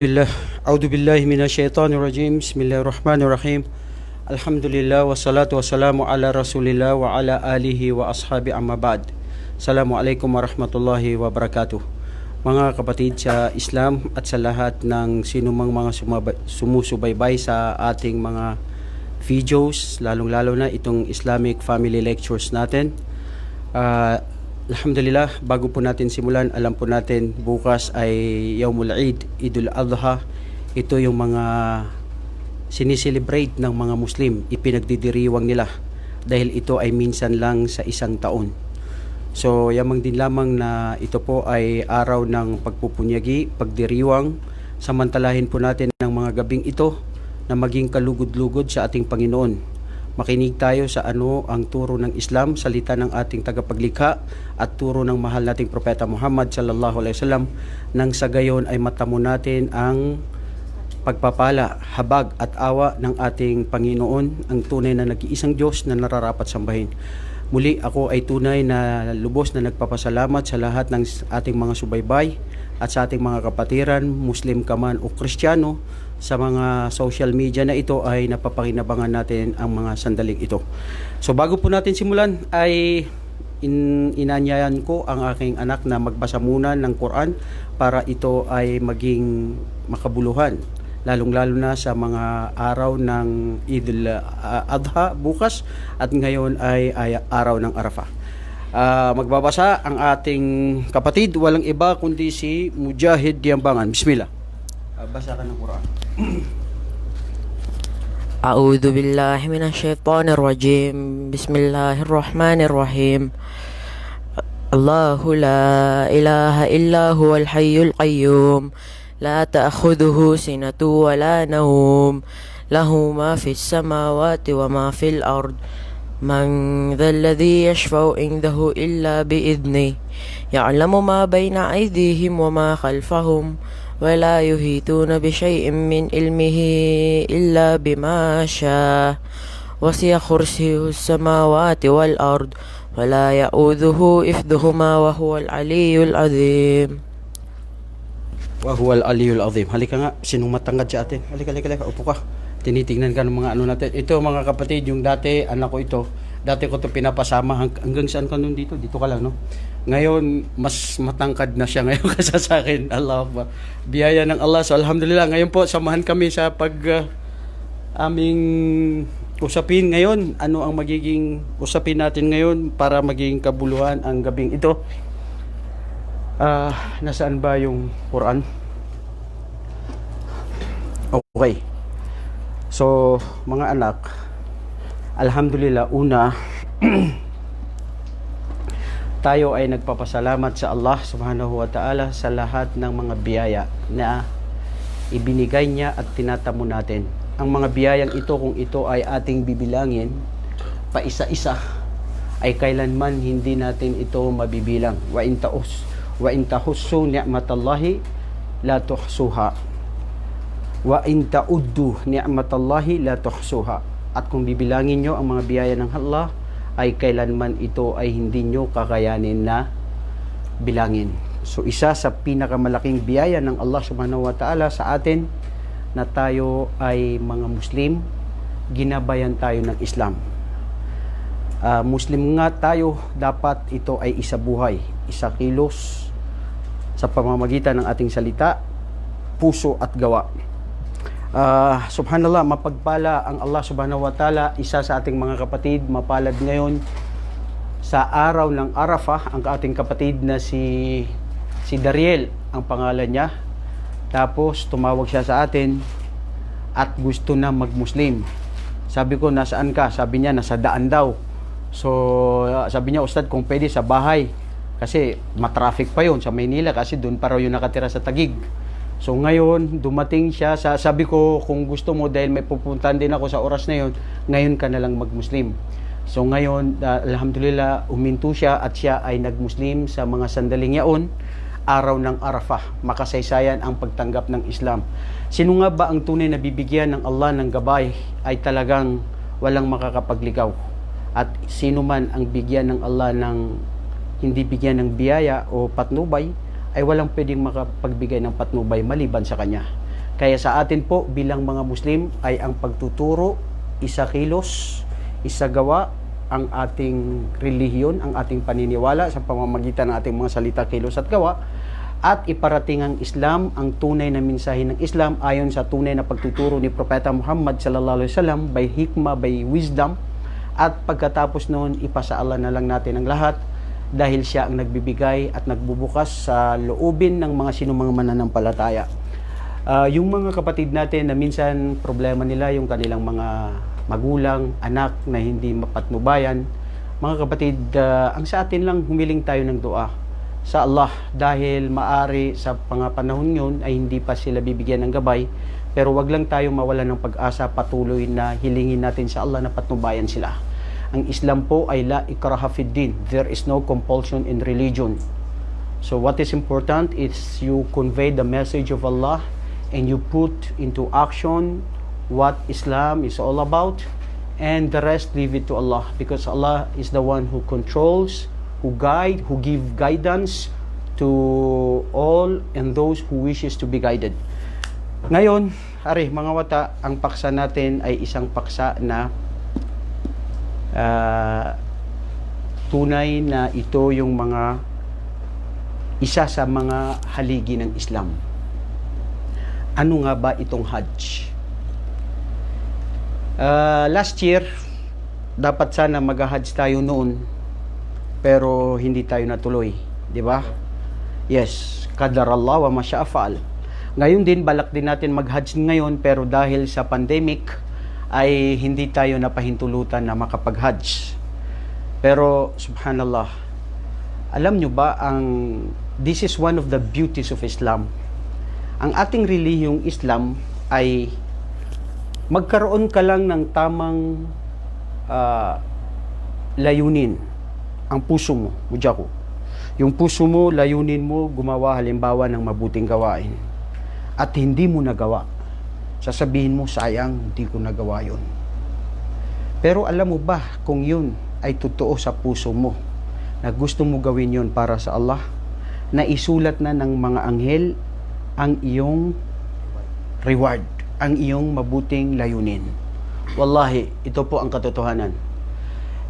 Billah, A'udzu billahi minasyaitonir rajim. Bismillahirrahmanirrahim. Alhamdulillah wassalatu wassalamu ala Rasulillah wa ala alihi wa ashabi amma ba'd. Assalamualaikum warahmatullahi wabarakatuh. Mga kapatid sa Islam at sa lahat ng sinumang mga sumusubaybay sa ating mga videos, lalong-lalo na itong Islamic Family Lectures natin. Alhamdulillah, bago po natin simulan, alam po natin bukas ay Yaumul Eid, Idul Adha. Ito yung mga siniselebrate ng mga Muslim, ipinagdidiriwang nila dahil ito ay minsan lang sa isang taon. So, yamang din lamang na ito po ay araw ng pagpupunyagi, pagdiriwang. Samantalahin po natin ng mga gabing ito na maging kalugod-lugod sa ating Panginoon. Makinig tayo sa ano ang turo ng Islam, salita ng ating tagapaglikha at turo ng mahal nating Propeta Muhammad sallallahu alaihi wasallam, nang sa gayon ay matamo natin ang pagpapala, habag at awa ng ating Panginoon, ang tunay na nag-iisang Diyos na nararapat sambahin. Muli ako ay tunay na lubos na nagpapasalamat sa lahat ng ating mga subaybay at sa ating mga kapatiran, Muslim ka man o Kristiyano. Sa mga social media na ito ay napapakinabangan natin ang mga sandaling ito. So bago po natin simulan ay inanyayan ko ang aking anak na magbasa muna ng Quran para ito ay maging makabuluhan, lalong-lalo na sa mga araw ng Idul Adha bukas at ngayon ay araw ng Arafah. Magbabasa ang ating kapatid, walang iba kundi si Mujahid Diambangan. Bismillah. Basa ka ng Quran. أعوذ بالله من الشيطان الرجيم بسم الله الرحمن الرحيم الله لا إله إلا هو الحي القيوم لا تأخذه سنة ولا نوم له ما في السماوات وما في الأرض من ذا الذي يشفع عنده إلا بإذنه يعلم ما بين أيديهم وما خلفهم ولا يحيطون بشيء من علمه إلا بما شاء وسع كرسيه السماوات والأرض ولا يؤوده حفظهما وهو العلي العظيم. وهو العلي العظيم. Halika nga, sinong matangkad sa atin? Halika, upo ka. Tinitingnan ka ng mga ano natin. Ito mga kapatid, yung dati, anak ko ito. Dati ko ito pinapasama hanggang saan ka nun dito? Dito ka lang, no? Ngayon, mas matangkad na siya ngayon kaysa sa akin. Allah Akbar. Biyaya ng Allah. So, alhamdulillah. Ngayon po, samahan kami sa aming usapin ngayon. Ano ang magiging usapin natin ngayon para maging kabuluhan ang gabing ito? Nasaan ba yung Quran? Okay. So, mga anak, alhamdulillah, una, tayo ay nagpapasalamat sa Allah subhanahu wa ta'ala sa lahat ng mga biyaya na ibinigay niya at tinatamo natin. Ang mga biyayang ito, kung ito ay ating bibilangin pa isa-isa, ay kailanman hindi natin ito mabibilang. Wa in tahussu ni'matallahi la tuhsuha. Wa in ta'uddu ni'matallahi la tuhsuha. At kung bibilangin nyo ang mga biyaya ng Allah, ay kailanman ito ay hindi nyo kakayanin na bilangin. So isa sa pinakamalaking biyaya ng Allah subhanahu wa ta'ala sa atin na tayo ay mga Muslim, ginabayan tayo ng Islam. Muslim nga tayo, dapat ito ay isa buhay, isa kilos sa pamamagitan ng ating salita, puso at gawa. Subhanallah, mapagpala ang Allah subhanahu wa ta'ala. Isa sa ating mga kapatid mapalad ngayon sa araw ng Arafah, ang ating kapatid na si Dariel ang pangalan niya. Tapos tumawag siya sa atin at gusto na mag-Muslim. Sabi ko, nasaan ka? Sabi niya, nasa daan daw. So sabi niya, Ustad, kung pwede sa bahay, kasi matraffic pa yun sa Maynila, kasi doon pa raw yung nakatira sa Taguig. So ngayon, dumating siya, sabi ko, kung gusto mo, dahil may pupuntahan din ako sa oras na yun, ngayon ka na lang mag-Muslim. So ngayon, alhamdulillah, uminto siya at siya ay nag-Muslim sa mga sandaling yaon, araw ng Arafah. Makasaysayan ang pagtanggap ng Islam. Sino nga ba ang tunay na bibigyan ng Allah ng gabay ay talagang walang makakapagligaw? At sino man ang bigyan ng Allah ng hindi bigyan ng biyaya o patnubay, ay walang pwedeng makapagbigay ng patnubay maliban sa kanya. Kaya sa atin po bilang mga Muslim ay ang pagtuturo, isa kilos, isa gawa, ang ating relihiyon, ang ating paniniwala sa pamamagitan ng ating mga salita, kilos at gawa, at iparating ang Islam, ang tunay na mensahe ng Islam ayon sa tunay na pagtuturo ni Propeta Muhammad sallallahu alaihi wasallam, by hikmah, by wisdom, at pagkatapos noon ipasaalan na lang natin ang lahat dahil siya ang nagbibigay at nagbubukas sa loobin ng mga sinumang mananampalataya. Yung mga kapatid natin na minsan problema nila yung kanilang mga magulang, anak na hindi mapatnubayan, mga kapatid, ang sa atin lang humiling tayo ng dua sa Allah dahil maari sa panahon yun ay hindi pa sila bibigyan ng gabay, pero wag lang tayo mawalan ng pag-asa, patuloy na hilingin natin sa Allah na patnubayan sila. Ang Islam po ay la ikraha fid din. There is no compulsion in religion. So what is important is you convey the message of Allah and you put into action what Islam is all about, and the rest leave it to Allah, because Allah is the one who controls, who give guidance to all and those who wishes to be guided. Ngayon, mga wata, ang paksa natin ay isang paksa na tunay na ito yung isa sa mga haligi ng Islam. Ano nga ba itong Hajj? Last year, dapat sana mag-Hajj tayo noon, pero hindi tayo natuloy, di ba? Yes, qadarallah wa masya'a fa'al. Ngayon din, balak din natin mag-Hajj ngayon, pero dahil sa pandemic, ay hindi tayo napahintulutan na makapag-Hajj. Pero, subhanallah, alam nyo ba, this is one of the beauties of Islam. Ang ating relihiyong Islam ay magkaroon ka lang ng tamang layunin. Ang puso mo, mudya ko. Yung puso mo, layunin mo, gumawa halimbawa ng mabuting gawain. At hindi mo nagawa. Sasabihin mo, sayang, hindi ko nagawa yun. Pero alam mo ba, kung yun ay totoo sa puso mo, na gusto mo gawin yun para sa Allah, na isulat na ng mga anghel ang iyong reward, ang iyong mabuting layunin. Wallahi, ito po ang katotohanan.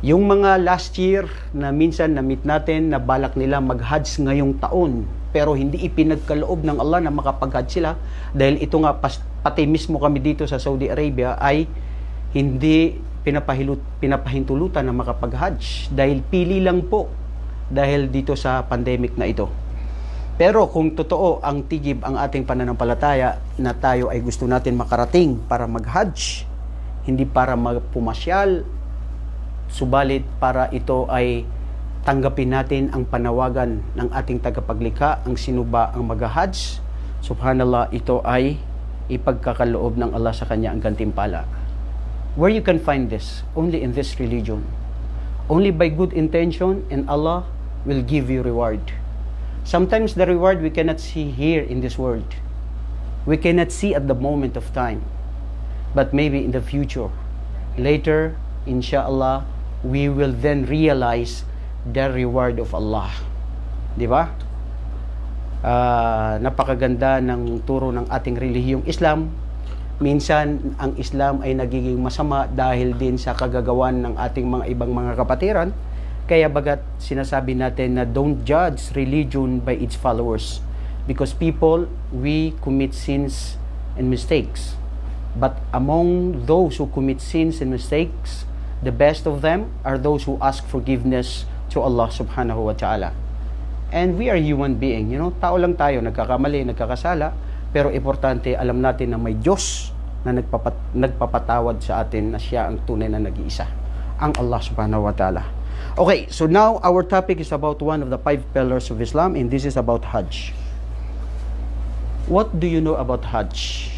Yung mga last year na minsan na-meet natin na balak nila mag-Hajj ngayong taon, pero hindi ipinagkaloob ng Allah na makapag-Hajj sila, dahil ito nga, pati mismo kami dito sa Saudi Arabia ay hindi pinapahintulutan na makapag-Hajj dahil pili lang po dahil dito sa pandemic na ito. Pero kung totoo ang tigib ang ating pananampalataya na tayo ay gusto natin makarating para mag-Hajj, hindi para pumasyal, subalit para ito ay tanggapin natin ang panawagan ng ating tagapaglikha, ang sino ba ang mag-Hajj, subhanallah, ito ay ipagkakaloob ng Allah sa kanya ang gantimpala. Where you can find this? Only in this religion. Only by good intention, and Allah will give you reward. Sometimes the reward we cannot see here in this world. We cannot see at the moment of time. But maybe in the future, later, inshallah, we will then realize the reward of Allah. Di ba? Napakaganda ng turo ng ating relihiyong Islam. Minsan, ang Islam ay nagiging masama dahil din sa kagagawan ng ating mga ibang mga kapatiran. Kaya bagat sinasabi natin na don't judge religion by its followers. Because people, we commit sins and mistakes. But among those who commit sins and mistakes, the best of them are those who ask forgiveness to Allah subhanahu wa ta'ala. And we are human being, tao lang tayo, nagkakamali, nagkakasala, pero importante, alam natin na may Diyos na nagpapatawad sa atin, na siya ang tunay na nag-iisa, ang Allah subhanahu wa ta'ala. Okay, so now our topic is about one of the 5 pillars of Islam, and this is about Hajj. What do you know about Hajj?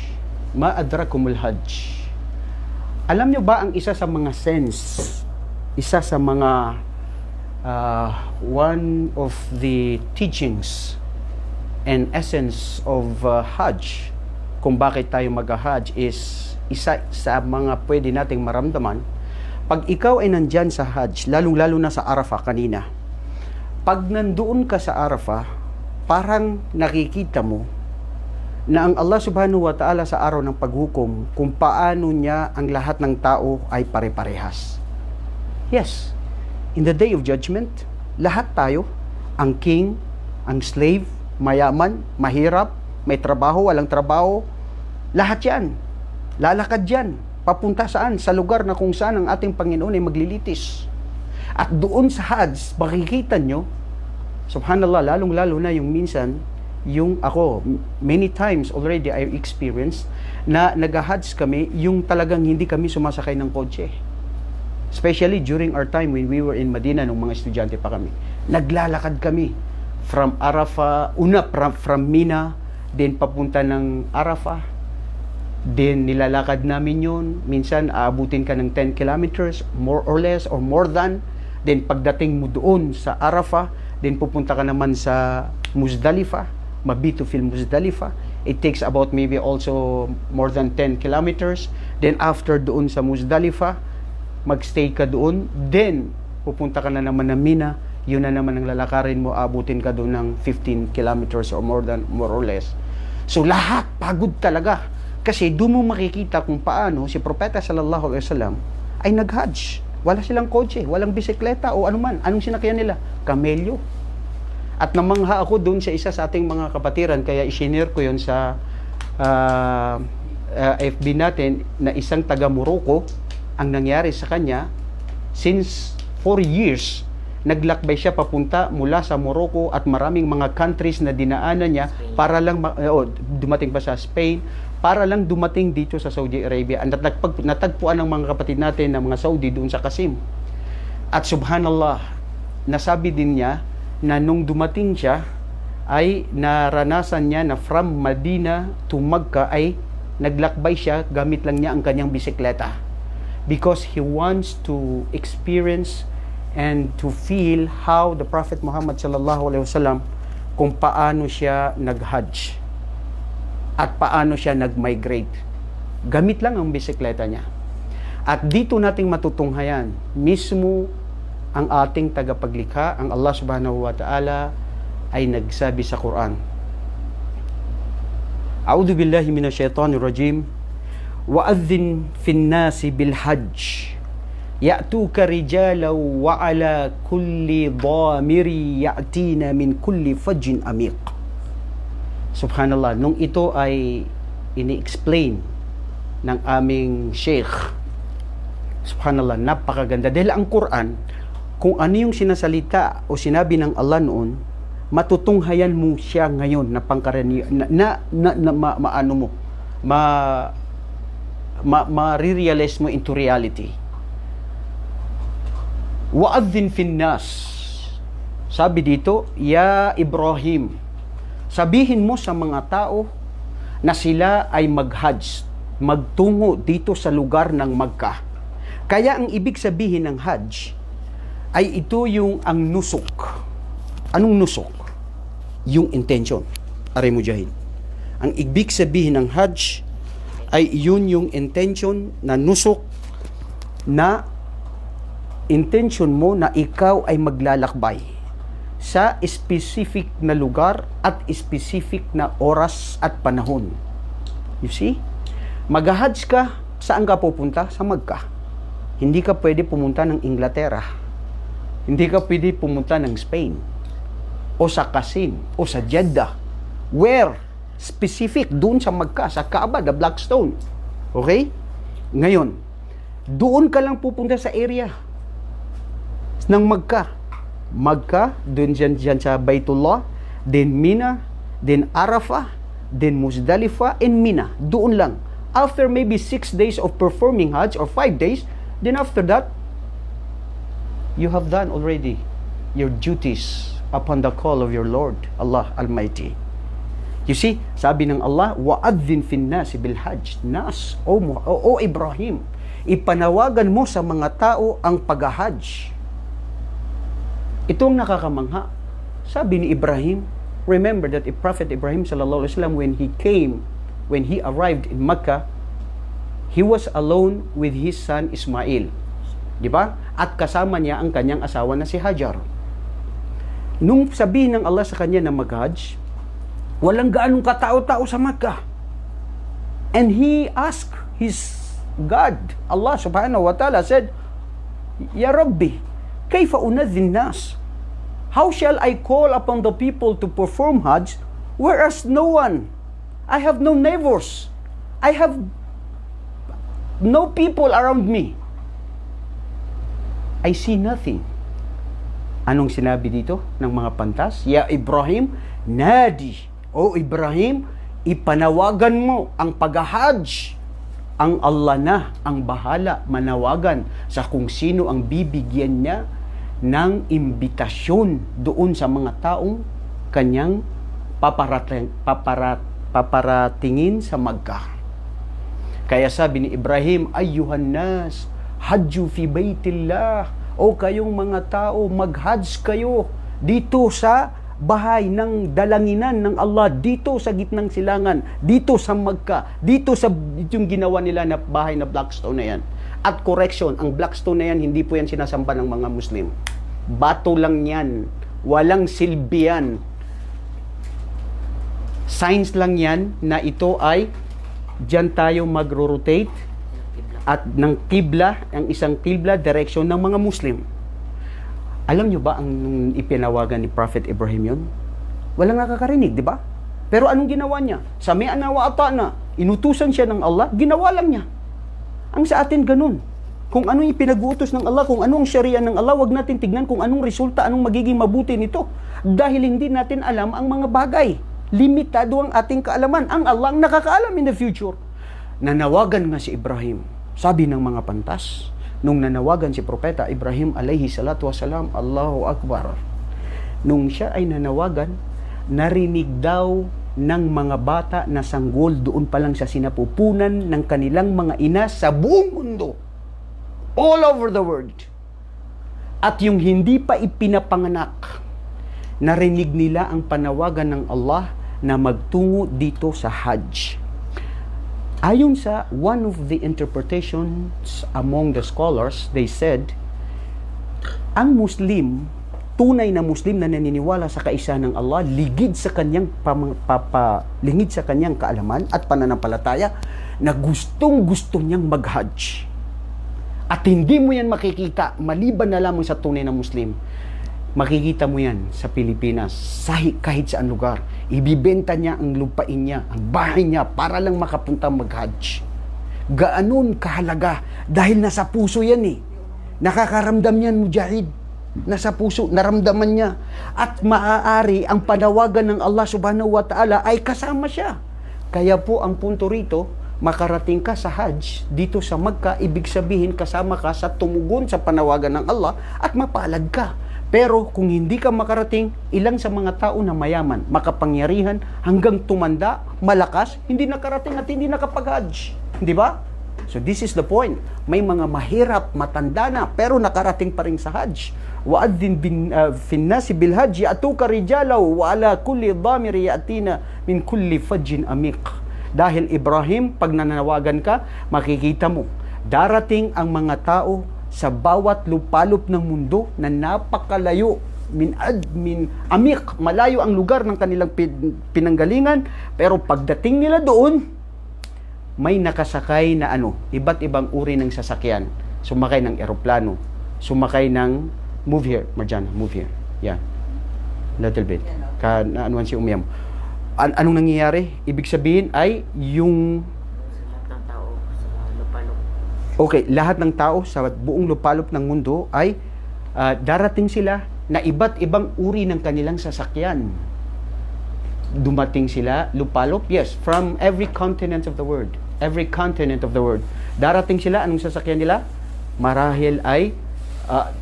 Ma adrakumul Hajj. Alam nyo ba ang isa sa mga one of the teachings and essence of Hajj, kung bakit tayo mag-Hajj, is isa sa mga pwede nating maramdaman. Pag ikaw ay nandyan sa Hajj, lalong-lalo na sa Arafah kanina, pag nandoon ka sa Arafah, parang nakikita mo na ang Allah subhanahu wa ta'ala sa araw ng paghukom, kung paano niya ang lahat ng tao ay pare-parehas. Yes, in the day of judgment, lahat tayo, ang king, ang slave, mayaman, mahirap, may trabaho, walang trabaho, lahat yan, lalakad yan, papunta saan? Sa lugar na kung saan ang ating Panginoon ay maglilitis. At doon sa Hajj, makikita nyo, subhanallah, lalong-lalo na yung minsan, yung ako, many times already I experienced na nag-Hajj kami, yung talagang hindi kami sumasakay ng kotse. Especially during our time when we were in Medina, nung mga estudyante pa kami. Naglalakad kami from Arafah, from Mina, then papunta ng Arafah, then nilalakad namin yun. Minsan, aabutin ka ng 10 kilometers, more or less, or more than. Then pagdating mo doon sa Arafah, then pupunta ka naman sa Muzdalifah, Mabitu fil Muzdalifah. It takes about maybe also more than 10 kilometers. Then after doon sa Muzdalifah, magstay ka doon. Then pupunta ka na naman ng Mina. Yun na naman ang lalakarin mo, abutin ka doon ng 15 kilometers or more or less. So lahat pagod talaga. Kasi doon mo makikita kung paano si Propeta sallallahu alaihi wasallam ay nag-Hajj. Wala silang kotse, walang bisikleta o anuman. Anong sinakyan nila? Kamelyo. At namangha ako doon sa isa sa ating mga kapatiran, kaya isinare ko yun sa FB natin, na isang taga Morocco. Ang nangyari sa kanya, since 4 years, naglakbay siya papunta mula sa Morocco at maraming mga countries na dinaanan niya para lang dumating pa sa Spain, para lang dumating dito sa Saudi Arabia. At natagpuan ng mga kapatid natin na mga Saudi doon sa Qasim. At subhanallah, nasabi din niya na nung dumating siya, ay naranasan niya na from Medina to Makkah ay naglakbay siya, gamit lang niya ang kanyang bisikleta. Because he wants to experience and to feel how the Prophet Muhammad sallallahu alaihi wasallam, kung paano siya nag-Hajj at paano siya nag-migrate. Gamit lang ang bisikleta niya. At dito nating matutunghayan mismo ang ating tagapaglikha, ang Allah subhanahu wa ta'ala, ay nagsabi sa Quran. A'udhu billahi minasyaitanir rajim. Wa'adhin fin nasi bil hajj ya'tuka rijalan wa ala kulli dhamiri ya'tina min kulli fajjin amiq. Subhanallah, nung ito ay ini-explain ng aming sheikh, subhanallah, napakaganda. Dahil ang Quran, kung ano yung sinasalita o sinabi ng Allah noon, matutunghayan mo siya ngayon na pangkaraniwan, ma-realize mo into reality. Wa'adhin fin nas. Sabi dito, ya Ibrahim, sabihin mo sa mga tao na sila ay mag-Hajj, magtungo dito sa lugar ng Makkah. Kaya ang ibig sabihin ng Hajj ay ito yung ang nusuk. Anong nusuk? Yung intention. Aray mujahid. Ang ibig sabihin ng Hajj ay yun yung intention na nusuk, na intention mo na ikaw ay maglalakbay sa specific na lugar at specific na oras at panahon. You see? Mag-Hajj ka, saan ka pupunta? Sa Makkah. Hindi ka pwede pumunta ng Inglaterra. Hindi ka pwede pumunta ng Spain o sa Qasim o sa Jeddah. Where? Specific, doon sa Makkah, sa Kaaba, the Black Stone. Okay? Ngayon, doon ka lang pupunta sa area ng Makkah. Makkah, doon dyan sa Baitullah, then Mina, then Arafah, then Muzdalifah, and Mina. Doon lang. After maybe 6 days of performing Hajj or 5 days, then after that, you have done already your duties upon the call of your Lord, Allah Almighty. You see, sabi ng Allah, wa'adhin fin nasi bil hajj. Nas, o Ibrahim, ipanawagan mo sa mga tao ang pag-hajj. Itong nakakamangha. Sabi ni Ibrahim, remember that Prophet Ibrahim sallallahu alaihi wasallam, when he arrived in Makkah, he was alone with his son Ismail. Di ba? At kasama niya ang kanyang asawa na si Hajar. Nung sabihin ng Allah sa kanya na mag-Hajj, Walang gaanong katao-tao sa Makkah. And he asked his God, Allah subhanahu wa ta'ala said, Ya Rabbi, kayfa unadhin nas? How shall I call upon the people to perform Hajj, whereas no one? I have no neighbors. I have no people around me. I see nothing. Anong sinabi dito ng mga pantas? Ya Ibrahim, nadi. O Ibrahim, ipanawagan mo ang pag-hajj. Ang Allah na ang bahala manawagan sa kung sino ang bibigyan niya ng imbitasyon doon sa mga taong kanyang paparatingin sa Makkah. Kaya sabi ni Ibrahim, ayyuhan nas, hajju fi baitillah. O kayong mga tao, mag-hajj kayo dito sa bahay ng dalanginan ng Allah, dito sa gitnang silangan, dito sa Makkah, dito sa yung ginawa nila na bahay na Blackstone na yan. At correction, ang Blackstone na yan, hindi po yan sinasamba ng mga Muslim. Bato lang yan. Walang silbi yan. Signs lang yan na ito ay dyan tayo magro-rotate at ng kibla, ang isang kibla, direction ng mga Muslim. Alam nyo ba ang ipinawagan ni Prophet Ibrahim yun? Walang nakakarinig, di ba? Pero anong ginawa niya? Sami'na wa ata'na. Inutusan siya ng Allah, ginawa lang niya. Ang sa atin ganun. Kung ano yung pinag-uutos ng Allah, kung anong syariah ng Allah, wag natin tignan kung anong resulta, anong magiging mabuti nito. Dahil hindi natin alam ang mga bagay. Limitado ang ating kaalaman. Ang Allah ang nakakaalam in the future. Nanawagan nga si Ibrahim. Sabi ng mga pantas, nung nanawagan si Propeta Ibrahim alayhi salatu wasalam, Allahu Akbar. Nung siya ay nanawagan, narinig daw ng mga bata na sanggol doon pa lang sa sinapupunan ng kanilang mga ina sa buong mundo. All over the world. At yung hindi pa ipinapanganak, narinig nila ang panawagan ng Allah na magtungo dito sa Hajj. Ayon sa one of the interpretations among the scholars, they said, ang Muslim, tunay na Muslim na naniniwala sa kaisa ng Allah, ligid sa kanyang lingid sa kanyang kaalaman at pananampalataya, na gustong-gusto niyang mag-Hajj. At hindi mo yan makikita maliban na lamang sa tunay na Muslim. Makikita mo yan sa Pilipinas, kahit saan lugar. Ibibenta niya ang lupain niya, ang bahay niya, para lang makapunta mag-Hajj. Gaanon kahalaga, dahil nasa puso yan eh. Nakakaramdam yan, mujahid. Nasa puso, naramdaman niya. At maaari ang panawagan ng Allah subhanahu wa ta'ala ay kasama siya. Kaya po ang punto rito, makarating ka sa Hajj dito sa Makkah, ibig sabihin kasama ka sa tumugon sa panawagan ng Allah at mapalad ka. Pero kung hindi ka makarating, ilang sa mga tao na mayaman, makapangyarihan, hanggang tumanda, malakas, hindi nakarating at hindi nakapag-Hajj. Di ba? So this is the point. May mga mahirap, matanda na, pero nakarating pa rin sa Hajj. وَأَذِّن فِي النَّاسِ بِالْحَجِّ أَتُوكَ رِجَالًا وَعَلَى كُلِّ ضَامِرٍ يَأْتِينَ مِنْ كُلِّ فَجٍّ أَمِيقٍ. Dahil Ibrahim, pag nananawagan ka, makikita mo, darating ang mga tao sa bawat lupalop ng mundo na napakalayo, min amik, malayo ang lugar ng kanilang pinanggalingan, pero pagdating nila doon, may nakasakay na iba't ibang uri ng sasakyan. Sumakay ng eroplano, sumakay ng, move here, Marjana, move here. Yan. Little bit. Anuan si Umiyam. Anong nangyayari? Ibig sabihin ay yung lahat ng tao sa buong lupalop ng mundo ay darating sila na iba't ibang uri ng kanilang sasakyan. Dumating sila, lupalop, yes, from every continent of the world. Every continent of the world. Darating sila, anong sasakyan nila? Marahil ay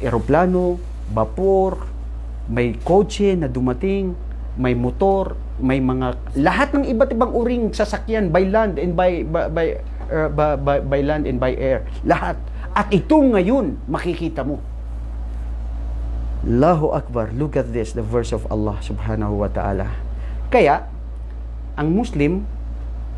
eroplano, vapor, may kotse na dumating, may motor, may mga, lahat ng iba't ibang uring sasakyan by land and by land and by air. Lahat. At ito ngayon, makikita mo. Allahu Akbar. Look at this, the verse of Allah subhanahu wa ta'ala. Kaya, ang Muslim,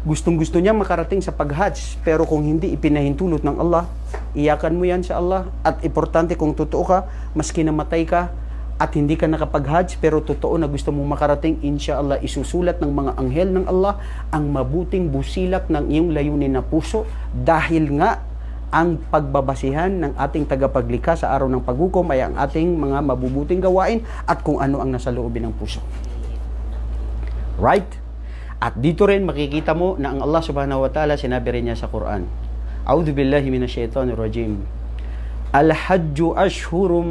gustong-gusto niya makarating sa pag-Hajj, pero kung hindi ipinahintulot ng Allah, iyakan mo yan sa Allah. At importante, kung totoo ka, maski namatay ka, at hindi ka nakapag-Hajj pero totoo na gusto mong makarating, inshallah isusulat ng mga anghel ng Allah ang mabuting busilak ng iyong layunin na puso, dahil nga ang pagbabasihan ng ating tagapaglikha sa araw ng paghukom ay ang ating mga mabubuting gawain at kung ano ang nasa loobin ng puso. Right? At dito rin makikita mo na ang Allah subhanahu wa ta'ala, sinabi rin niya sa Quran, A'udhu billahi minasyaitanir rajim. Al-hajju ashhurum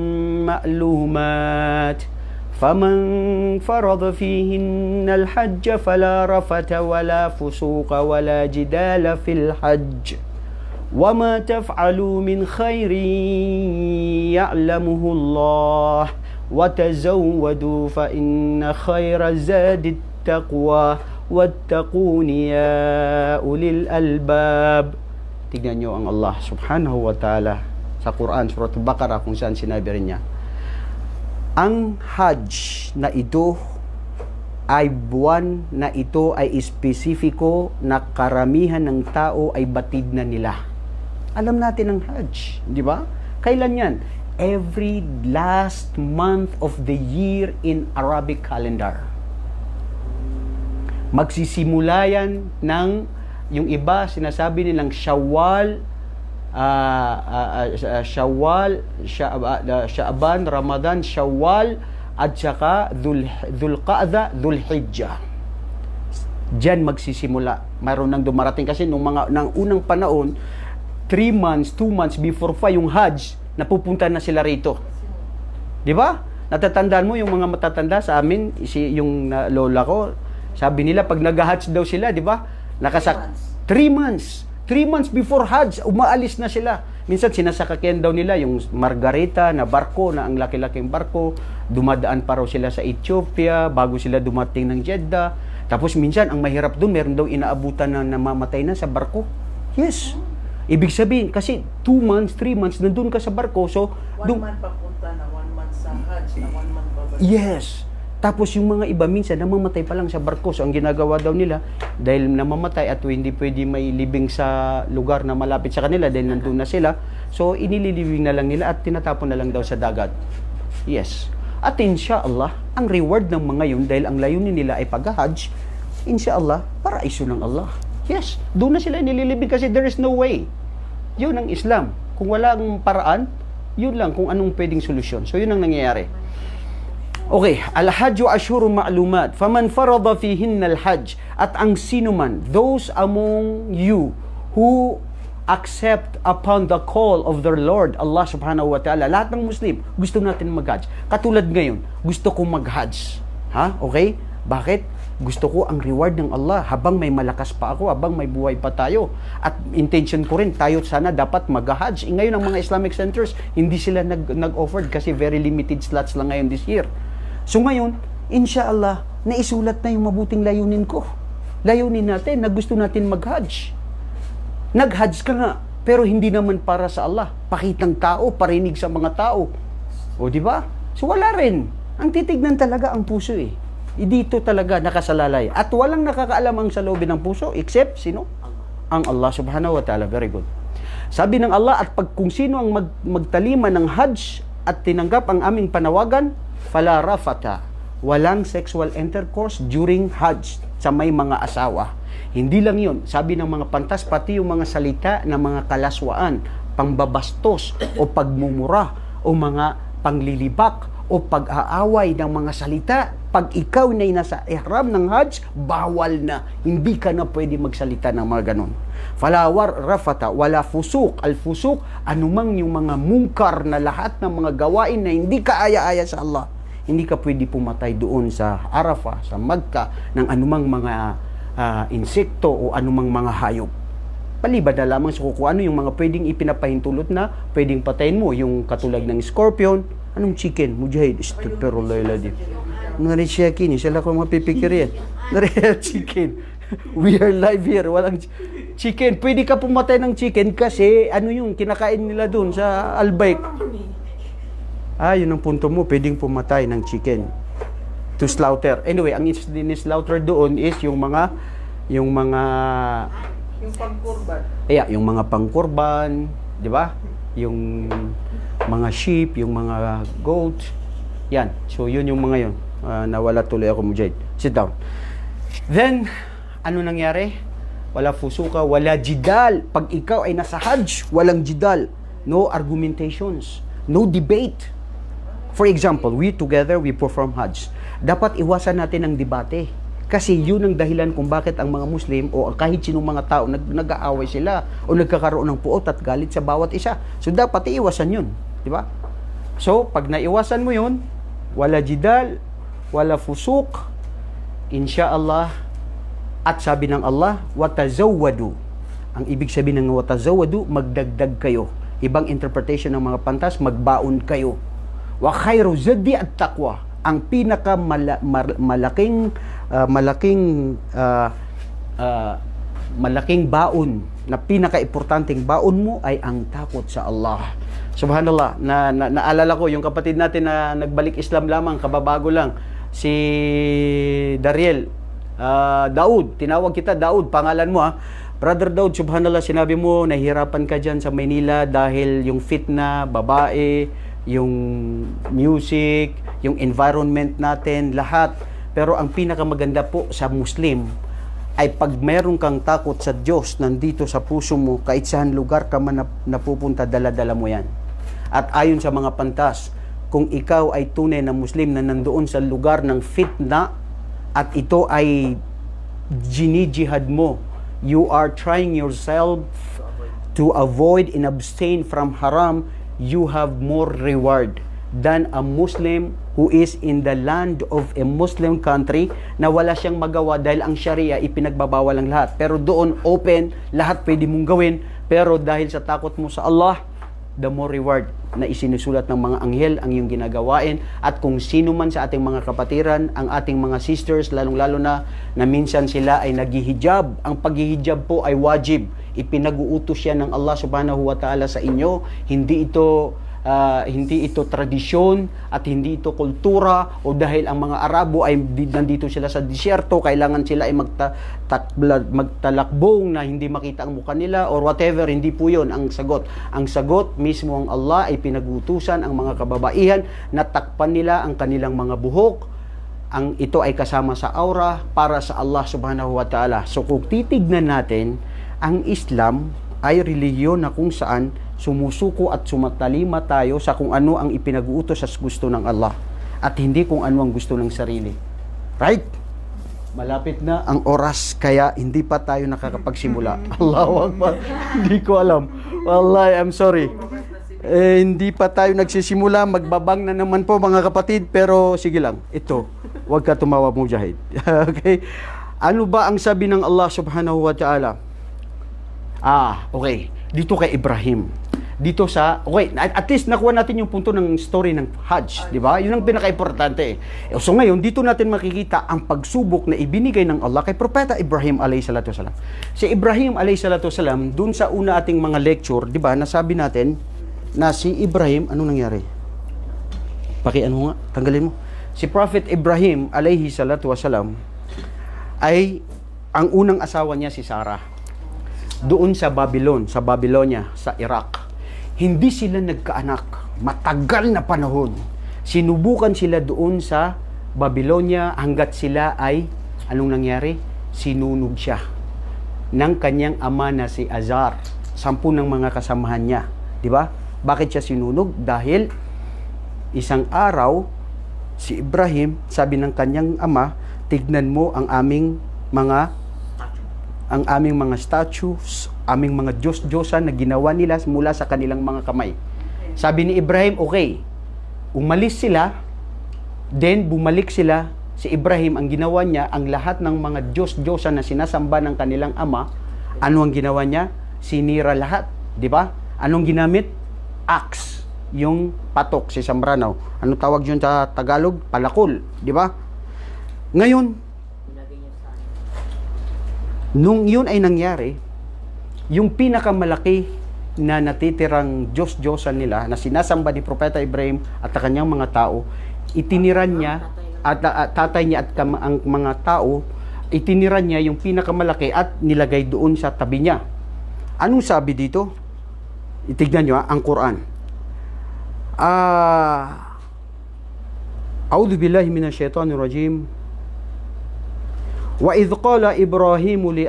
ma'lumat. Faman farada fihinna al-hajja fala rafata wala fusuqa wala jidala fil hajj. وَمَا تَفْعَلُوا مِنْ خَيْرٍ يَعْلَمُهُ اللَّهُ وَتَزَوَّدُوا فَإِنَّ خَيْرَ الزَّادِ التَّقْوَى وَاتَّقُونِ يَا أُولِي الْأَلْبَابِ. Tignan nyo ang Allah subhanahu wa ta'ala sa Quran, Surah Al-Baqarah, kung saan sinabi rin niya, ang Hajj na ito ay buwan na ito ay espesifiko na karamihan ng tao ay batid na nila. Alam natin ang Hajj, di ba? Kailan yan? Every last month of the year in Arabic calendar. Magsisimula yan ng, yung iba sinasabi nilang Shawwal, Sha'ban, Ramadan, Shawwal, at saka Dhul-Qa'da, Dhul-Hijjah. Diyan magsisimula. Mayroon nang dumarating kasi nung unang panahon, 3 months, 2 months before yung Hajj, napupunta na sila rito. Di ba? Natatandaan mo yung mga matatanda sa amin, yung lola ko, sabi nila pag nag-Hajj daw sila, di ba? 3 months. 3 months before Hajj, umaalis na sila. Minsan sinasakakyan daw nila yung Margarita na barko, na ang laki-laking barko. Dumadaan pa raw sila sa Ethiopia bago sila dumating ng Jeddah. Tapos minsan, ang mahirap doon, meron daw inaabutan na namamatay na sa barko. Yes. Ibig sabihin, kasi 2 months, 3 months, nandun ka sa barko. So, 1 month papunta na 1 month sa Hajj, na 1 month babalik. Yes. Tapos yung mga iba minsan namamatay pa lang sa barko. So ang ginagawa daw nila, dahil namamatay at hindi pwede may libing sa lugar na malapit sa kanila dahil nandun na sila, so inililibing na lang nila at tinatapon na lang daw sa dagat. Yes. At inshallah, ang reward ng mga yun, dahil ang layunin nila ay pag-Hajj, inshallah, paraiso ng Allah. Yes. Doon na sila inililibing kasi there is no way. Yun ang Islam. Kung walang paraan, yun lang kung anong pwedeng solusyon. So yun ang nangyayari. Okay, al-hajju ashhurun ma'lumat, faman farada fihinna al-hajj, at ang sino man, those among you who accept upon the call of their Lord, Allah subhanahu wa ta'ala, lahat ng Muslim, gusto natin mag-Hajj. Katulad ngayon, gusto kong mag-Hajj. Ha? Okay? Bakit? Gusto ko ang reward ng Allah habang may malakas pa ako, habang may buhay pa tayo. At intention ko rin, tayo sana dapat mag-Hajj. Ngayon ang mga Islamic centers, hindi sila nag-offered kasi very limited slots lang ngayon this year. So ngayon, inshallah, naisulat na yung mabuting layunin ko. Layunin natin na gusto natin mag-Hajj. Nag-Hajj ka nga, pero hindi naman para sa Allah. Pakitang tao, parinig sa mga tao. O di ba? So wala rin. Ang titignan talaga ang puso eh. Dito talaga nakasalalay. At walang nakakaalam ang sa loob ng puso except sino? Ang Allah subhanahu wa ta'ala. Very good. Sabi ng Allah, at kung sino ang magtalima ng Hajj at tinanggap ang aming panawagan, fala rafata, walang sexual intercourse during Hajj sa may mga asawa. Hindi lang yun, sabi ng mga pantas, pati yung mga salita ng mga kalaswaan, pangbabastos o pagmumura o mga panglilibak o pag-aaway ng mga salita. Pag ikaw na nasa ihram ng Hajj, bawal na. Hindi ka na pwede magsalita ng mga ganun. Fala rafata, wala fusuk. Al-fusuk, anumang yung mga mungkar na lahat ng mga gawain na hindi ka aya-aya sa Allah. Hindi ka pwede pumatay doon sa Arafah, sa Makkah, ng anumang mga insekto o anumang mga hayop. Palibad na lamang sa kung ano yung mga pwedeng ipinapahintulot na pwedeng patayin mo, yung katulad ng scorpion, anong chicken, mujahid, astaghfirullah alazim. Nari-chicken, sila ko mapipikir yan. Nari-chicken. We are live here, walang chicken. Pwede ka pumatay ng chicken kasi ano yung kinakain nila doon sa Albayk. Yun ang punto mo, pwedeng pumatay ng chicken to slaughter. Anyway, ang slaughter doon is yung mga yung pangkurban. Yung mga pangkurban, di ba? Yung mga sheep, yung mga goat, Yan. So, yun yung mga yun. Nawala tuloy ako, Mujahid. Sit down. Then, ano nangyari? Wala fusuka, wala jidal. Pag ikaw ay nasa Hajj, walang jidal. No argumentations. No debate. For example, we together, we perform Hajj. Dapat iwasan natin ang debate. Kasi yun ang dahilan kung bakit ang mga Muslim o kahit sinong mga tao nag-aaway sila o nagkakaroon ng puot at galit sa bawat isa. So, dapat iwasan yun. Di ba? So, pag naiwasan mo yun, wala jidal, wala fusuk, insyaallah, at sabi ng Allah, watazawwadu. Ang ibig sabihin ng watazawwadu, magdagdag kayo. Ibang interpretation ng mga pantas, magbaon kayo. Wa khairu zadi at taqwa. Ang pinaka malaking baon na pinaka-importanting baon mo ay ang takot sa Allah. Subhanallah, naalala ko yung kapatid natin na nagbalik Islam lamang, kababago lang, si Dariel Daud, tinawag kita Daud, pangalan mo ha. Brother Daud, subhanallah, sinabi mo nahihirapan ka dyan sa Maynila dahil yung fitna, babae, yung music, yung environment natin, lahat. Pero ang pinakamaganda po sa Muslim ay pag meron kang takot sa Diyos nandito sa puso mo, kahit saan lugar ka man napupunta, dala-dala mo yan. At ayon sa mga pantas, kung ikaw ay tunay na Muslim na nandoon sa lugar ng fitna at ito ay jinijihad mo, you are trying yourself to avoid and abstain from haram, you have more reward than a Muslim who is in the land of a Muslim country na wala siyang magawa dahil ang Sharia ipinagbabawal ang lahat. Pero doon open, lahat pwede mong gawin. Pero dahil sa takot mo sa Allah, the more reward na isinusulat ng mga anghel ang iyong ginagawain. At kung sino man sa ating mga kapatiran, ang ating mga sisters, lalong-lalo na minsan sila ay naghihijab. Ang paghihijab po ay wajib. Ipinag-uutos siya ng Allah subhanahu wa ta'ala sa inyo. Hindi ito tradisyon at hindi ito kultura o dahil ang mga Arabo ay nandito sila sa disyerto, kailangan sila ay magtalakbong na hindi makita ang mukha nila or whatever. Hindi po yun ang sagot. Ang sagot mismo ang Allah ay pinag-utusan ang mga kababaihan na takpan nila ang kanilang mga buhok. Ito ay kasama sa aura para sa Allah subhanahu wa ta'ala. So kung titignan natin, ang Islam ay relihiyon na kung saan sumusuko at sumatalima tayo sa kung ano ang ipinag-uutos sa gusto ng Allah at hindi kung ano ang gusto ng sarili. Right? Malapit na ang oras kaya hindi pa tayo nakakapagsimula. Allahu Akbar. Hindi ko alam. Wallahi, I'm sorry. Hindi pa tayo nagsisimula. Magbabang na naman po mga kapatid. Pero sige lang. Ito. Huwag ka tumawa, Mujahid. Okay? Ano ba ang sabi ng Allah subhanahu wa ta'ala? Okay. Dito kay Ibrahim. At least nakuha natin yung punto ng story ng Hajj, di ba? Yun ang pinaka-importante. So ngayon, dito natin makikita ang pagsubok na ibinigay ng Allah kay Propeta Ibrahim alayhi salatu wasalam. Si Ibrahim alayhi salatu wasalam, dun sa una ating mga lecture, di ba, nasabi natin na si Ibrahim, anong nangyari? Ano nga, tanggalin mo. Si Prophet Ibrahim alayhi salatu wasalam ay ang unang asawa niya si Sarah. Doon sa Babylonia, sa Iraq. Hindi sila nagkaanak. Matagal na panahon. Sinubukan sila doon sa Babylonia hanggat sila ay, anong nangyari? Sinunog siya ng kanyang ama na si Azar. 10 ng mga kasamahan niya. Di ba? Bakit siya sinunog? Dahil isang araw, si Ibrahim, sabi ng kanyang ama, tignan mo ang aming mga statues, aming mga Diyos-Diyosan na ginawa nila mula sa kanilang mga kamay. Sabi ni Ibrahim, okay, umalis sila, then bumalik sila. Si Ibrahim, ang ginawa niya, ang lahat ng mga Diyos-Diyosan na sinasamba ng kanilang ama, ano ang ginawa niya? Sinira lahat, di ba? Anong ginamit? Axe, yung patok, si Sambranaw. Ano tawag yun sa Tagalog? Palakol, di ba? Ngayon, nung yun ay nangyari, yung pinakamalaki na natitirang Diyos-Diyosan nila na sinasamba ni Propeta Ibrahim at ang kanyang mga tao, itiniran niya at tatay niya at ang mga tao, itiniran niya yung pinakamalaki at nilagay doon sa tabi niya. Anong sabi dito? Itignan nyo ang Quran. A'udzu billahi minasyaitonir rajim. Wa idh qala Ibrahim li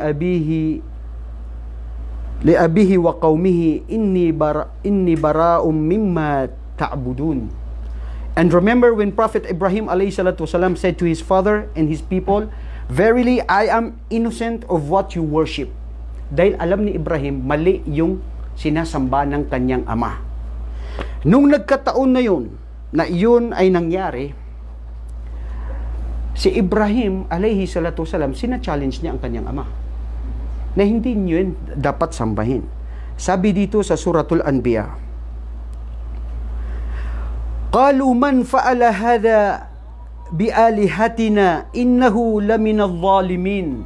abihi wa qaumihi inni bara'um mimma ta'budun. And remember when Prophet Ibrahim alayhi salatu wasalam said to his father and his people, verily I am innocent of what you worship. Dahil alam ni Ibrahim mali yung sinasamba ng kanyang ama. Nung nagkataon na yun ay nangyari, si Ibrahim alayhi salatu wasalam, sina-challenge niya ang kanyang ama na hindi niyo yun dapat sambahin. Sabi dito sa Suratul Anbiya, qalu man fa'ala hadha bialihatina innahu lamina adh-dhalimin.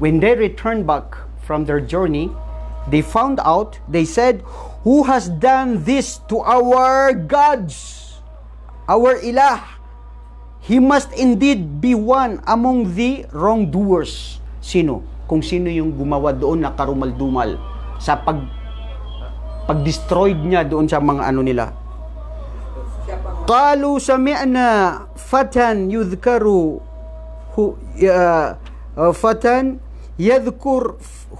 When they returned back from their journey, they found out, they said, who has done this to our gods, our ilah? He must indeed be one among the wrongdoers. Sino? Kung sino yung gumawa doon na karumal-dumal sa pag-destroyed niya doon sa mga ano nila. Qalu sami'na fatan fatan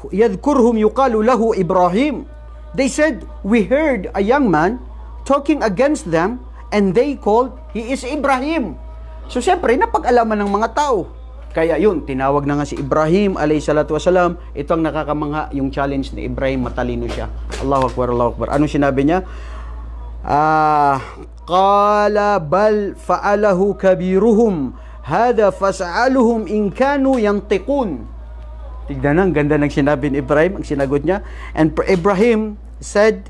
yadhkurhum yuqalu lahu Ibrahim. They said, we heard a young man talking against them and they called, he is Ibrahim. So siyempre, napag-alaman ng mga tao. Kaya yun, tinawag na nga si Ibrahim alayhi salatu wasalam. Ito ang nakakamangha, yung challenge ni Ibrahim, matalino siya. Allahu Akbar, Allahu Akbar. Ano sinabi niya? Qala bal fa'alahu kabiruhum hada fas'aluhum in kanu yantiqun. Tignan na, ang ganda ng sinabi ni Ibrahim, ang sinagot niya. And Ibrahim said,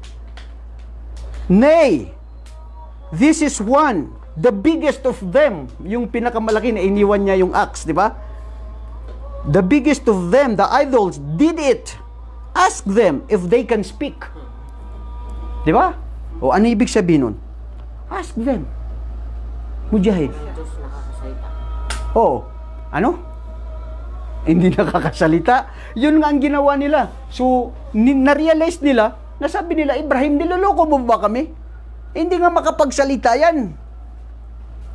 nay, this is one, the biggest of them. Yung pinakamalaki na iniwan niya yung axe, di ba? The biggest of them, the idols, did it. Ask them if they can speak. Di ba? O ano ibig sabihin nun? Ask them. Mujahid. Oo. Ano? Hindi nakakasalita. Yun nga ang ginawa nila. So, na-realize nila, nasabi nila, Ibrahim, niloloko mo ba kami? Hindi nga makapagsalita yan.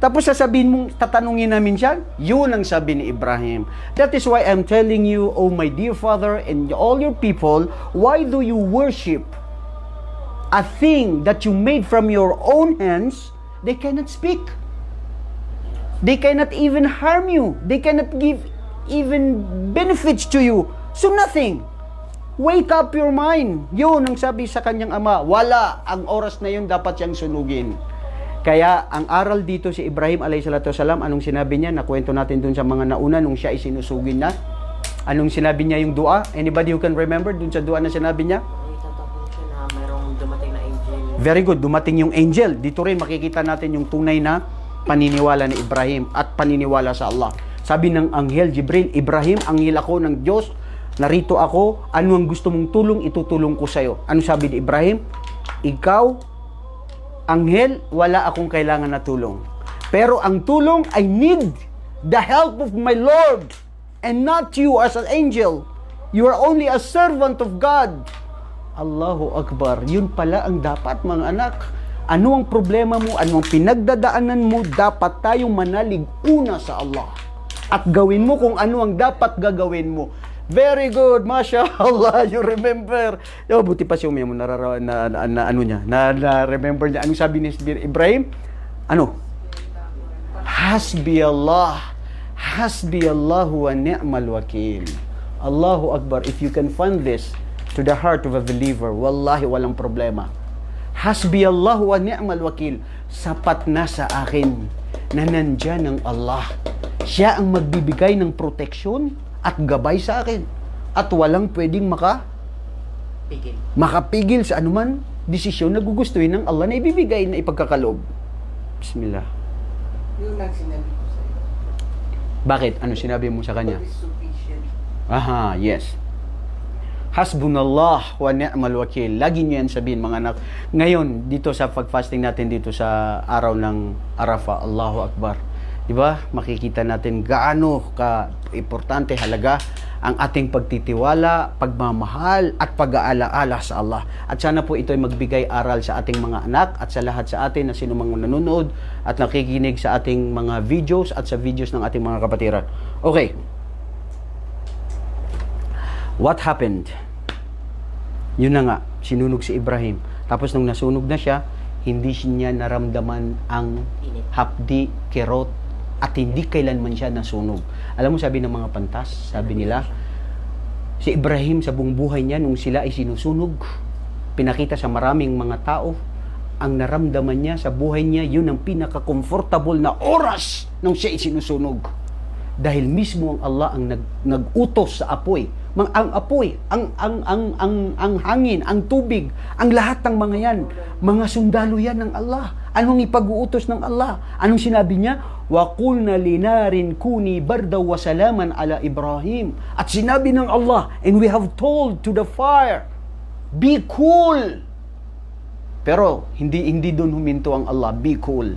Tapos sasabihin mong, tatanungin namin siya? Yun ang sabi ni Ibrahim. That is why I'm telling you, oh my dear father and all your people, why do you worship a thing that you made from your own hands? They cannot speak. They cannot even harm you. They cannot give even benefits to you. So nothing. Wake up your mind. Yun ang sabi sa kanyang ama. Wala. Ang oras na yun dapat siyang sunugin. Kaya ang aral dito si Ibrahim alayhisalatu wasalam, anong sinabi niya? Nakwento natin dun sa mga nauna nung siya isinusugin na. Anong sinabi niya yung dua? Anybody who can remember dun sa dua na sinabi niya? Itatapon siya na mayroong dumating na angel. Very good. Dumating yung angel. Dito rin makikita natin yung tunay na paniniwala ni Ibrahim at paniniwala sa Allah. Sabi ng anghel Jibril, Ibrahim, anghel ako ng Diyos, narito ako, ano ang gusto mong tulong, itutulong ko sa'yo. Ano sabi ni Ibrahim? Ikaw, anghel, wala akong kailangan na tulong. Pero ang tulong, I need the help of my Lord and not you as an angel. You are only a servant of God. Allahu Akbar. Yun pala ang dapat, mga anak. Ano ang problema mo? Ano ang pinagdadaanan mo? Dapat tayong manalig una sa Allah. At gawin mo kung ano ang dapat gagawin mo. Very good, mashallah, you remember. Yo, buti pa siya umiyak mo, na-remember niya. Anong sabi ni Ibrahim? Ano? Hasbi Allah wa ni'mal wakil. Allahu Akbar. If you can find this to the heart of a believer, wallahi walang problema. Hasbi Allah wa ni'mal wakil. Sapat na sa akin na nandyan ang Allah. Siya ang magbibigay ng proteksyon at gabay sa akin. At walang pwedeng makapigil sa anuman desisyon na gugustuhin ng Allah na ibibigay na ipagkakaloob. Bismillah. Yun ang sinabi ko sa iyo. Bakit? Ano sinabi mo sa kanya? God is sufficient. Aha, yes. Hasbunallah wa ni'mal wakil. Lagi niyo yan sabihin, mga anak. Ngayon, dito sa pag-fasting natin dito sa araw ng Arafah, Allahu Akbar. Diba? Makikita natin gaano ka importante, halaga ang ating pagtitiwala, pagmamahal, at pag-aalaala sa Allah. At sana po ito ay magbigay aral sa ating mga anak at sa lahat sa atin na sino mang nanonood at nakikinig sa ating mga videos at sa videos ng ating mga kapatiran. Okay. What happened? Yun na nga, sinunog si Ibrahim. Tapos nung nasunog na siya, hindi niya naramdaman ang hapdi, kirot, at hindi kailanman siya nasunog. Alam mo, sabi ng mga pantas, sabi nila, si Ibrahim sa buong buhay niya, nung sila ay sinusunog, pinakita sa maraming mga tao, ang naramdaman niya sa buhay niya, yun ang pinaka-comfortable na oras nung siya ay sinusunog. Dahil mismo ang Allah ang nag-utos sa apoy. Ang apoy, ang hangin, ang tubig, ang lahat ng mga yan, mga sundalo yan ng Allah. Anong ipag-uutos ng Allah? Anong sinabi niya? Wa qulna linarin kuni bardaw wa salaman ala Ibrahim. At sinabi ng Allah, and we have told to the fire, be cool. Pero hindi doon huminto ang Allah, be cool.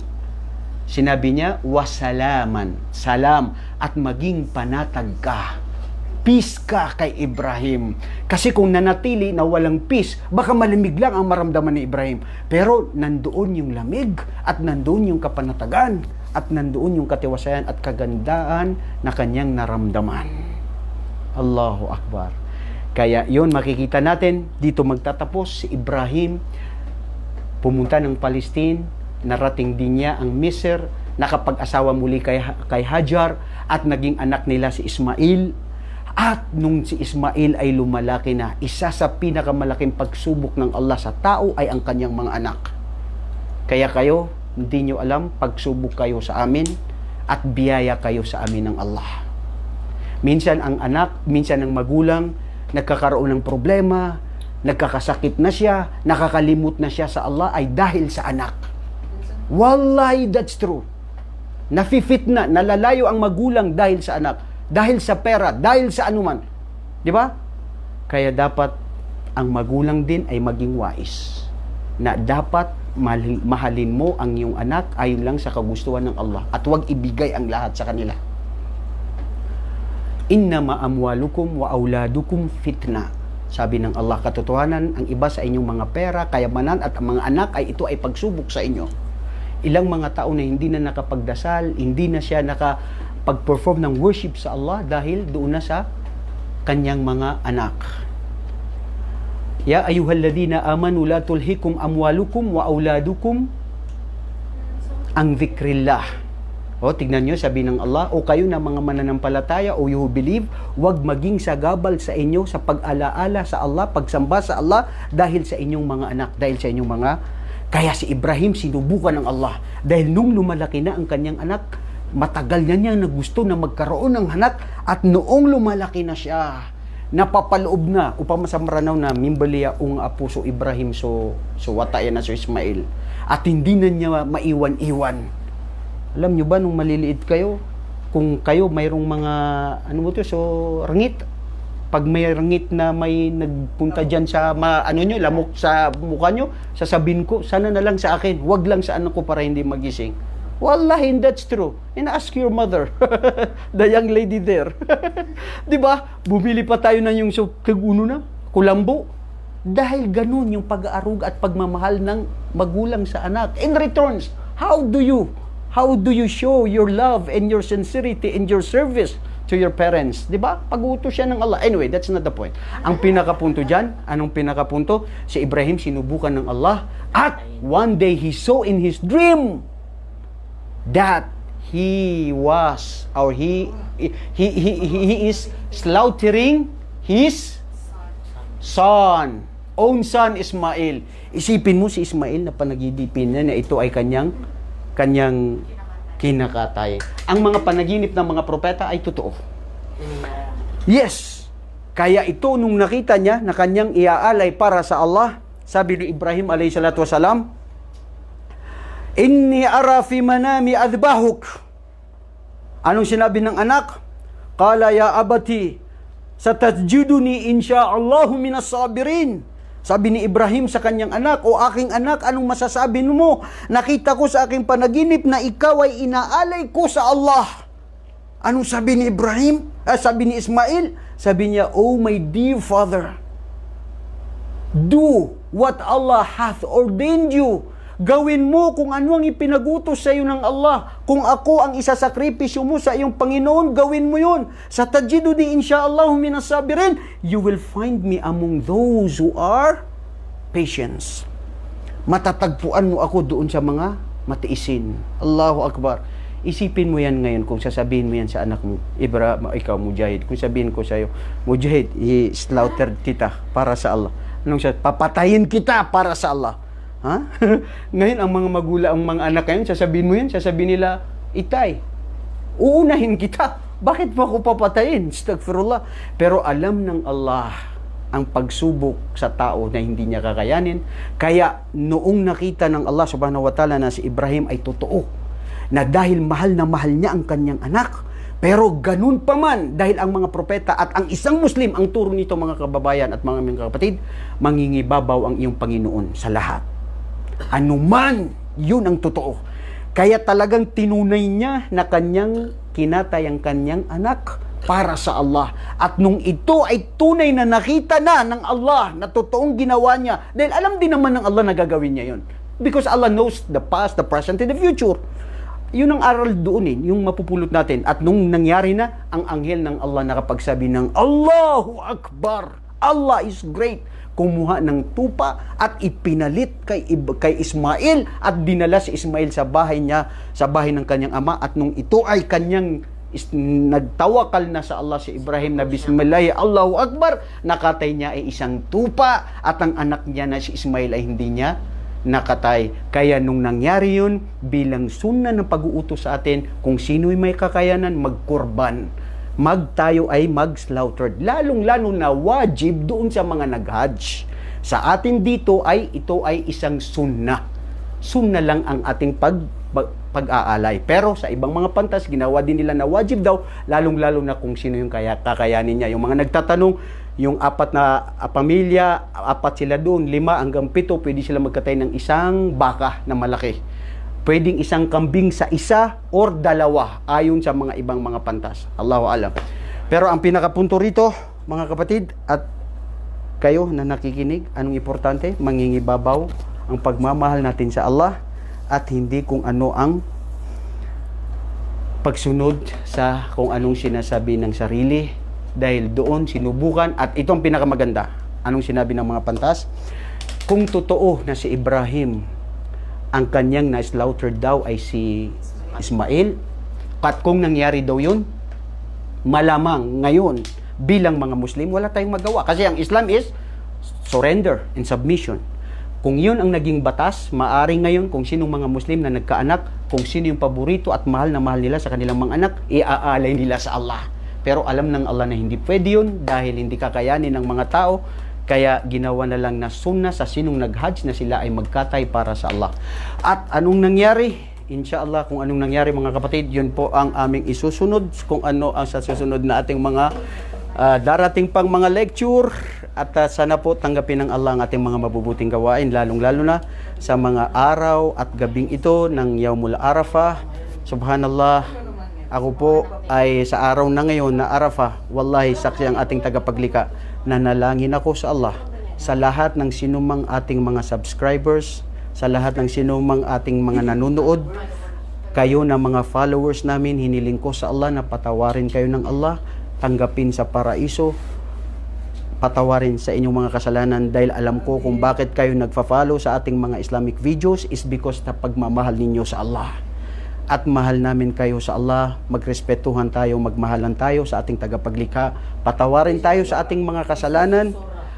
Sinabi niya, wasalaman, salam, at maging panatag ka. Peace ka kay Ibrahim. Kasi kung nanatili na walang peace, baka malamig lang ang maramdaman ni Ibrahim. Pero nandoon yung lamig, at nandoon yung kapanatagan, at nandoon yung katiwasayan at kagandaan na kanyang naramdaman. Allahu Akbar. Kaya yun, makikita natin, dito magtatapos si Ibrahim, pumunta ng Palestine, narating din niya ang Misr, nakapag-asawa muli kay Hajar, at naging anak nila si Ismail. At nung si Ismail ay lumalaki na, isa sa pinakamalaking pagsubok ng Allah sa tao ay ang kanyang mga anak. Kaya kayo, hindi nyo alam, pagsubok kayo sa amin at biyaya kayo sa amin ng Allah. Minsan ang anak, minsan ang magulang, nagkakaroon ng problema, nagkakasakit na siya, nakakalimot na siya sa Allah ay dahil sa anak. Wallahi, that's true. Nafi-fit na, nalalayo ang magulang dahil sa anak, dahil sa pera, dahil sa anuman. Di ba? Kaya dapat ang magulang din ay maging wais. Na dapat mahalin mo ang iyong anak ayon lang sa kagustuhan ng Allah at huwag ibigay ang lahat sa kanila. Innama amwalukum wa auladukum fitna. Sabi ng Allah, katotohanan, ang iba sa inyong mga pera, kayamanan at ang mga anak ay ito ay pagsubok sa inyo. Ilang mga tao na hindi na nakapagdasal, hindi na siya nakapag-perform ng worship sa Allah dahil doon na sa kanyang mga anak. Ya ayyuhalladhina amanu la tulhikum amwalukum wa auladukum ang dhikrillah. O, tignan nyo, sabi ng Allah, o kayo na mga mananampalataya, o you who believe, wag maging sagabal sa inyo sa pag-alaala sa Allah, pagsamba sa Allah, dahil sa inyong mga anak, dahil sa inyong mga... Kaya si Ibrahim sinubukan ng Allah. Dahil nung lumalaki na ang kanyang anak, matagal na niya na gusto na magkaroon ng anak, at noong lumalaki na siya, napapaloob na, upang masamranaw na, mimbaliya ung apuso Ibrahim so wataya na so Ismail. At hindi na niya maiwan-iwan. Alam nyo ba, nung maliliit kayo, kung kayo mayroong mga, ano mo to, so, rangit. Pag may rangit na may nagpunta dyan sa, lamok sa mukha nyo, sasabihin ko, sana na lang sa akin, wag lang sa anak ko para hindi magising. Wallahi, that's true. And ask your mother, the young lady there. Diba? Bumili pa tayo na yung na, kulambo. Dahil ganun yung pag-aaruga at pagmamahal ng magulang sa anak. In returns, how do you show your love and your sincerity and your service to your parents? Diba? Pag-utos siya ng Allah. Anyway, that's not the point. Ang pinakapunto dyan, anong pinakapunto? Si Ibrahim sinubukan ng Allah at one day he saw in his dream that he is slaughtering his son, own son Ismail. Isipin mo si Ismail na panagidipin niya na ito ay kanyang kinakatay. Ang mga panaginip ng mga propeta ay totoo. Yes. Kaya ito nung nakita niya na kanyang iaalay para sa Allah, sabi ni Ibrahim alayhi salatu wasalam, Inni ara fi manami adbahuk. Anong sinabi ng anak? Qala ya abati, satajiduni insyaallahu minas sabirin. Sabi ni Ibrahim sa kanyang anak, o aking anak, anong masasabi mo? Nakita ko sa aking panaginip na ikaw ay inaalay ko sa Allah. Anong sabi ni Ibrahim? Sabi ni Ismail? Sabi niya, "Oh my dear father, do what Allah hath ordained you." Gawin mo kung ano ang ipinagutos sa iyo ng Allah. Kung ako ang isasakripisyo mo sa iyong Panginoon, gawin mo yun. Satajiduni insyaallah minas sabirin. You will find me among those who are patience. Matatagpuan mo ako doon sa mga matiisin. Allahu Akbar. Isipin mo yan ngayon kung sasabihin mo yan sa anak mo, ikaw Mujahid. Kung sabihin ko sa iyo, Mujahid, i-slaughter kita para sa Allah. Papatayin kita para sa Allah. Ha? Ngayon, ang mga magulang, ang mga anak ngayon, sasabihin mo yan, sasabihin nila, Itay, uunahin kita. Bakit mo ako papatayin? Astaghfirullah. Pero alam ng Allah ang pagsubok sa tao na hindi niya kakayanin. Kaya noong nakita ng Allah subhanahu wa ta'ala na si Ibrahim ay totoo, na dahil mahal na mahal niya ang kanyang anak, pero ganun pa man, dahil ang mga propeta at ang isang Muslim, ang turo nito mga kababayan at mga kapatid, mangingibabaw ang iyong Panginoon sa lahat. Anuman, yun ang totoo. Kaya talagang tinunay niya na kanyang kinatay ang kanyang anak para sa Allah. At nung ito ay tunay na nakita na ng Allah na totoong ginawa niya, dahil alam din naman ng Allah na gagawin niya yun. Because Allah knows the past, the present, and the future. Yun ang aral doon yung mapupulot natin. At nung nangyari na, ang anghel ng Allah nakapagsabi ng Allahu Akbar, Allah is great. Kumuha ng tupa at ipinalit kay Ismail at dinala si Ismail sa bahay niya, sa bahay ng kanyang ama. At nung ito ay kanyang nagtawakal na sa Allah si Ibrahim na Bismillah, Allahu Akbar, nakatay niya ay isang tupa at ang anak niya na si Ismail ay hindi niya nakatay. Kaya nung nangyari yun, bilang sunna ng pag-uutos sa atin, kung sino'y may kakayanan, magkurban. Tayo ay mag-slaughtered. Lalong-lalo na wajib doon sa mga nag-hajj. Sa atin dito ito ay isang sunna. Sunna lang ang ating pag-aalay. Pero sa ibang mga pantas, ginawa din nila na wajib daw, lalong-lalo na kung sino yung kakayanin niya. Yung mga nagtatanong, yung 4 na pamilya, 4 sila doon, 5 hanggang 7, pwede sila magkatay ng isang baka na malaki. Pwedeng isang kambing sa isa or 2 ayon sa mga ibang mga pantas. Allahu alam. Pero ang pinakapunto rito, mga kapatid, at kayo na nakikinig, anong importante? Mangingibabaw ang pagmamahal natin sa Allah at hindi kung ano ang pagsunod sa kung anong sinasabi ng sarili, dahil doon sinubukan. At itong pinakamaganda, anong sinabi ng mga pantas? Kung totoo na si Ibrahim ang kanyang na-slaughtered daw ay si Ismail, at kung nangyari daw yun, malamang ngayon bilang mga Muslim wala tayong magawa, kasi ang Islam is surrender and submission. Kung yun ang naging batas, maaring ngayon kung sinong mga Muslim na nagkaanak, kung sino yung paborito at mahal na mahal nila sa kanilang mga anak, iaalay nila sa Allah. Pero alam ng Allah na hindi pwede yun dahil hindi kakayanin ng mga tao. Kaya ginawa na lang na sunna sa sinong nag-hajj na sila ay magkatay para sa Allah. At anong nangyari? Inshallah, kung anong nangyari mga kapatid, yun po ang aming isusunod. Kung ano ang sa susunod na ating mga darating pang mga lecture. At sana po tanggapin ng Allah ang ating mga mabubuting gawain, lalong-lalo na sa mga araw at gabing ito ng Yaumul Arafah. Subhanallah, ako po ay sa araw na ngayon na Arafah, wallahi saksi ang ating tagapaglikha. Nanalangin ako sa Allah, sa lahat ng sinumang ating mga subscribers, sa lahat ng sinumang ating mga nanonood, kayo na mga followers namin, hiniling ko sa Allah na patawarin kayo ng Allah, tanggapin sa paraiso, patawarin sa inyong mga kasalanan, dahil alam ko kung bakit kayo nagfa-follow sa ating mga Islamic videos is because na pagmamahal ninyo sa Allah. At mahal namin kayo sa Allah, magrespetuhan tayo, magmahalan tayo sa ating tagapaglikha, patawarin tayo sa ating mga kasalanan,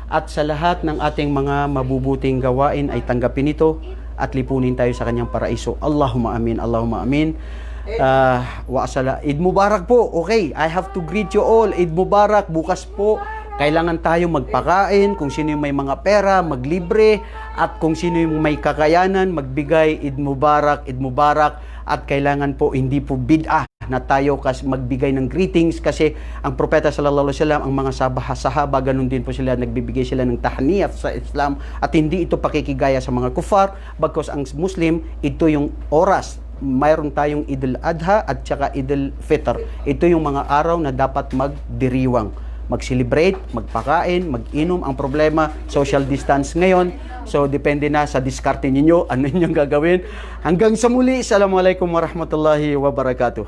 at sa lahat ng ating mga mabubuting gawain ay tanggapin ito at lipunin tayo sa kanyang paraiso. Allahumma amin, Allahumma amin. Eid Mubarak po. Okay, I have to greet you all. Eid Mubarak. Bukas po, kailangan tayo magpakain. Kung sino yung may mga pera, maglibre. At kung sino yung may kakayanan, magbigay. Eid Mubarak, Eid Mubarak. At kailangan po, hindi po bid'ah na tayo magbigay ng greetings, kasi ang propeta sallallahu alaihi wasallam, ang mga sahaba, ganun din po sila, nagbibigay sila ng tahniyat sa Islam, at hindi ito pakikigaya sa mga kufar, because ang Muslim, ito yung oras mayroon tayong Idul Adha at saka Idul Fitr. Ito yung mga araw na dapat magdiriwang, mag-celebrate, magpakain, mag-inom. Ang problema, social distance ngayon. So, depende na sa diskarte ninyo, ano yung gagawin. Hanggang sa muli, Assalamualaikum warahmatullahi wabarakatuh.